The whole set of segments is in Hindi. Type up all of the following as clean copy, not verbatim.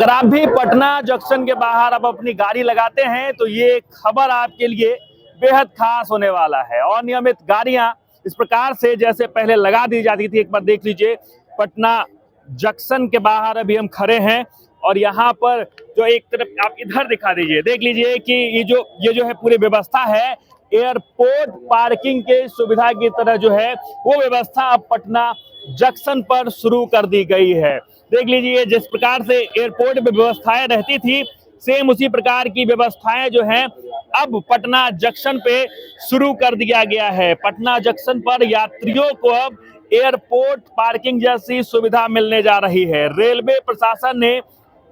अगर आप भी पटना जंक्शन के बाहर अब अपनी गाड़ी लगाते हैं तो ये खबर आपके लिए बेहद खास होने वाला है। अनियमित गाड़ियां इस प्रकार से जैसे पहले लगा दी जाती थी, एक बार देख लीजिए पटना जंक्शन के बाहर अभी हम खड़े हैं और यहाँ पर जो एक तरफ आप इधर दिखा दीजिए, देख लीजिए कि ये जो है पूरी व्यवस्था है एयरपोर्ट पार्किंग के सुविधा की तरह जो है वो व्यवस्था अब पटना जंक्शन पर शुरू कर दी गई है। देख लीजिए जिस प्रकार से एयरपोर्ट में व्यवस्थाएं रहती थी सेम उसी प्रकार की व्यवस्थाएं जो हैं अब पटना जंक्शन पे शुरू कर दिया गया है। पटना जंक्शन पर यात्रियों को अब एयरपोर्ट पार्किंग जैसी सुविधा मिलने जा रही है। रेलवे प्रशासन ने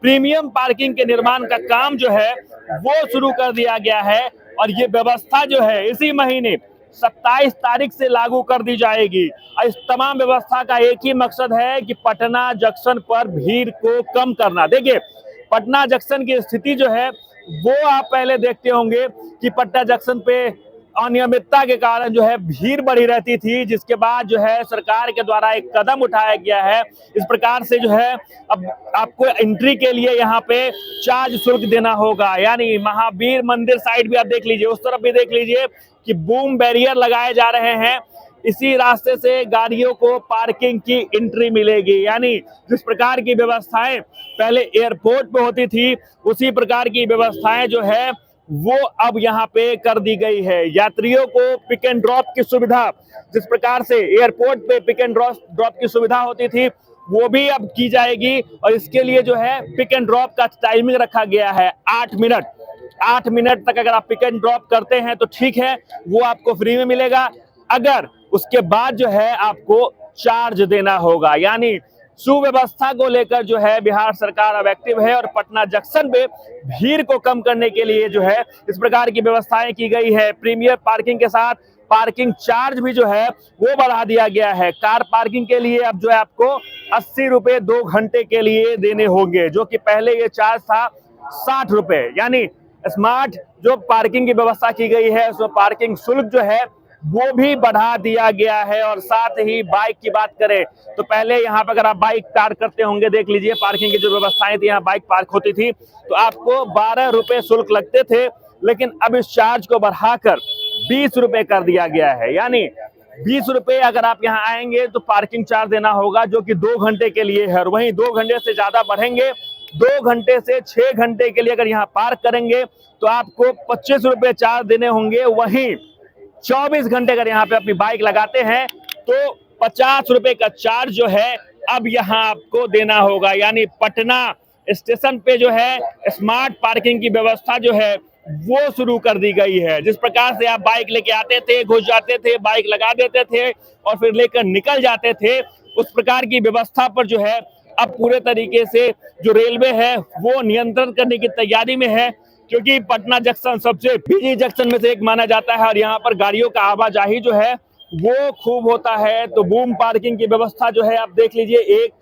प्रीमियम पार्किंग के निर्माण का काम जो है वो शुरू कर दिया गया है और ये व्यवस्था जो है इसी महीने 27 तारीख से लागू कर दी जाएगी। और इस तमाम व्यवस्था का एक ही मकसद है कि पटना जंक्शन पर भीड़ को कम करना। देखिए पटना जंक्शन की स्थिति जो है वो आप पहले देखते होंगे कि पटना जंक्शन पे अनियमितता के कारण जो है भीड़ बढ़ी रहती थी, जिसके बाद जो है सरकार के द्वारा एक कदम उठाया गया है। इस प्रकार से जो है अब आपको एंट्री के लिए यहाँ पे चार्ज शुल्क देना होगा। यानी महावीर मंदिर साइड भी आप देख लीजिए, उस तरफ भी देख लीजिए कि बूम बैरियर लगाए जा रहे हैं। इसी रास्ते से गाड़ियों को पार्किंग की एंट्री मिलेगी। यानी जिस प्रकार की व्यवस्थाएं पहले एयरपोर्ट पे होती थी उसी प्रकार की व्यवस्थाएं जो है वो अब यहाँ पे कर दी गई है। यात्रियों को पिक एंड ड्रॉप की सुविधा, जिस प्रकार से एयरपोर्ट पे पिक एंड ड्रॉप की सुविधा होती थी वो भी अब की जाएगी और इसके लिए जो है पिक एंड ड्रॉप का टाइमिंग रखा गया है 8 मिनट। 8 मिनट तक अगर आप पिक एंड ड्रॉप करते हैं तो ठीक है, वो आपको फ्री में मिलेगा। अगर उसके बाद जो है आपको चार्ज देना होगा। यानी सुव्यवस्था को लेकर जो है बिहार सरकार अब एक्टिव है और पटना जंक्शन पे भीड़ को कम करने के लिए जो है इस प्रकार की व्यवस्थाएं की गई है। प्रीमियर पार्किंग के साथ पार्किंग चार्ज भी जो है वो बढ़ा दिया गया है। कार पार्किंग के लिए अब जो है आपको 80 रुपए 2 घंटे के लिए देने होंगे, जो कि पहले ये चार्ज था 60 रुपए। यानी स्मार्ट जो पार्किंग की व्यवस्था की गई है उसमें पार्किंग शुल्क जो है वो भी बढ़ा दिया गया है। और साथ ही बाइक की बात करें तो पहले यहाँ पर अगर आप बाइक पार्क करते होंगे, देख लीजिए पार्किंग की जो व्यवस्थाएं थी, यहाँ बाइक पार्क होती थी तो आपको 12 रुपए शुल्क लगते थे, लेकिन अब इस चार्ज को बढ़ाकर 20 रुपए कर दिया गया है। यानी 20 रुपए अगर आप यहाँ आएंगे तो पार्किंग चार्ज देना होगा, जो कि 2 घंटे के लिए है। और वहीं 2 घंटे से ज्यादा बढ़ेंगे, 2 घंटे से 6 घंटे के लिए अगर यहाँ पार्क करेंगे तो आपको 25 रुपए चार्ज देने होंगे। वहीं 24 घंटे अगर यहाँ पे अपनी बाइक लगाते हैं तो 50 रुपए का चार्ज जो है अब यहाँ आपको देना होगा। यानी पटना स्टेशन पे जो है स्मार्ट पार्किंग की व्यवस्था जो है वो शुरू कर दी गई है। जिस प्रकार से आप बाइक लेके आते थे, घुस जाते थे, बाइक लगा देते थे और फिर लेकर निकल जाते थे, उस प्रकार की व्यवस्था पर जो है अब पूरे तरीके से जो रेलवे है वो नियंत्रण करने की तैयारी में है, क्योंकि पटना जंक्शन सबसे बिजी जंक्शन में से एक माना जाता है और यहाँ पर गाड़ियों का आवाजाही जो है वो खूब होता है। तो बूम पार्किंग की व्यवस्था जो है आप देख लीजिए 1,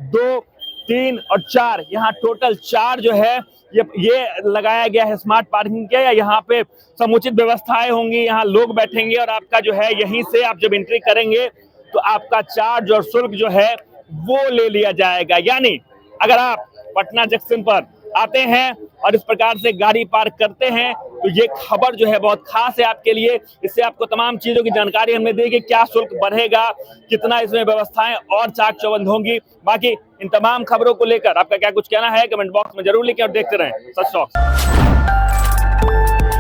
2, 3 और 4, यहाँ टोटल 4 जो है ये लगाया गया है स्मार्ट पार्किंग के। यहाँ पे समुचित व्यवस्थाएं होंगी, यहाँ लोग बैठेंगे और आपका जो है यहीं से आप जब एंट्री करेंगे तो आपका चार्ज और शुल्क जो है वो ले लिया जाएगा। यानी अगर आप पटना जंक्शन पर आते हैं और इस प्रकार से गाड़ी पार्क करते हैं तो ये खबर जो है बहुत खास है आपके लिए। इससे आपको तमाम चीजों की जानकारी हमने दी कि क्या शुल्क बढ़ेगा, कितना इसमें व्यवस्थाएं और चाक चौबंद होंगी। बाकी इन तमाम खबरों को लेकर आपका क्या कुछ कहना है कमेंट बॉक्स में जरूर लिखें और देखते रहें सच टॉक्स।